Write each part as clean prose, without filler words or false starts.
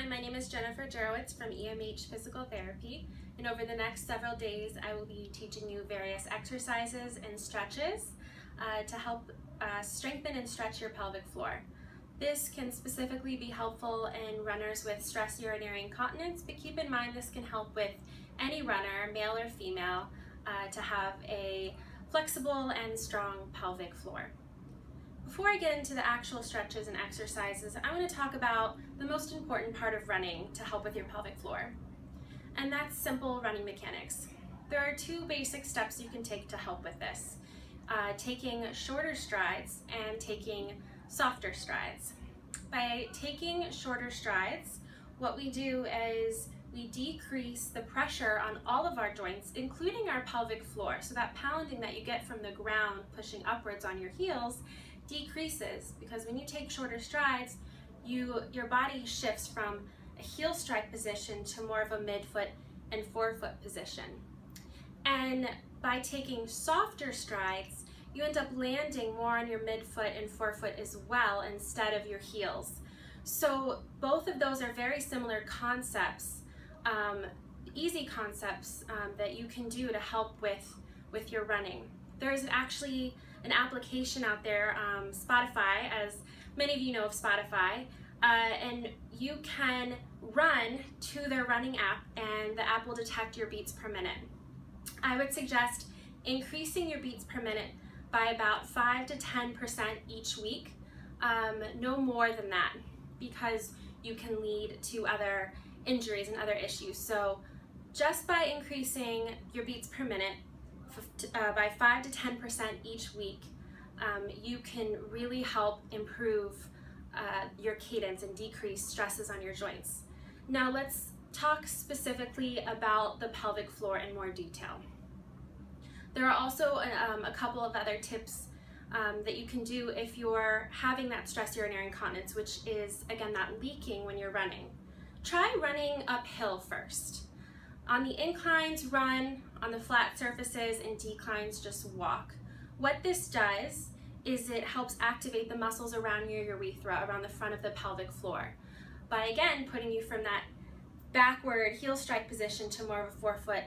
Hi, my name is Jurewicz from EMH Physical Therapy, and over the next several days I will be teaching you various exercises and stretches to help strengthen and stretch your pelvic floor. This can specifically be helpful in runners with stress urinary incontinence, but keep in mind this can help with any runner, male or female, to have a flexible and strong pelvic floor. Before I get into the actual stretches and exercises, I want to talk about the most important part of running to help with your pelvic floor, and that's simple running mechanics. There are two basic steps you can take to help with this, taking shorter strides and taking softer strides. By taking shorter strides, what we do is we decrease the pressure on all of our joints, including our pelvic floor. So that pounding that you get from the ground pushing upwards on your heels decreases, because when you take shorter strides, your body shifts from a heel strike position to more of a midfoot and forefoot position. And by taking softer strides, you end up landing more on your midfoot and forefoot as well instead of your heels. So both of those are very similar concepts, easy concepts that you can do to help with your running. There's actually an application out there, Spotify, as many of you know of Spotify, and you can run to their running app and the app will detect your beats per minute. I would suggest increasing your beats per minute by about 5 to 10% each week, no more than that, because you can lead to other injuries and other issues. So just by increasing your beats per minute by 5 to 10% each week, you can really help improve your cadence and decrease stresses on your joints. Now let's talk specifically about the pelvic floor in more detail. There are also a couple of other tips that you can do if you're having that stress urinary incontinence, which is, again, that leaking when you're running. Try running uphill first. On the inclines, run. On the flat surfaces and declines, just walk. What this does is it helps activate the muscles around your urethra, around the front of the pelvic floor, by again putting you from that backward heel strike position to more of a forefoot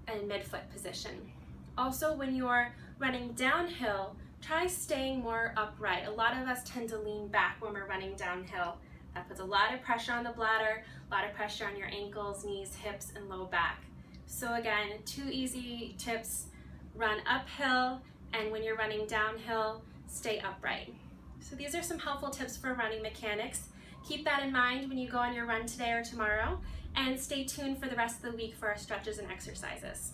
and midfoot position. Also, when you're running downhill, try staying more upright. A lot of us tend to lean back when we're running downhill. That puts a lot of pressure on the bladder, a lot of pressure on your ankles, knees, hips, and low back. So again, two easy tips: run uphill, and when you're running downhill, stay upright. So these are some helpful tips for running mechanics. Keep that in mind when you go on your run today or tomorrow, and stay tuned for the rest of the week for our stretches and exercises.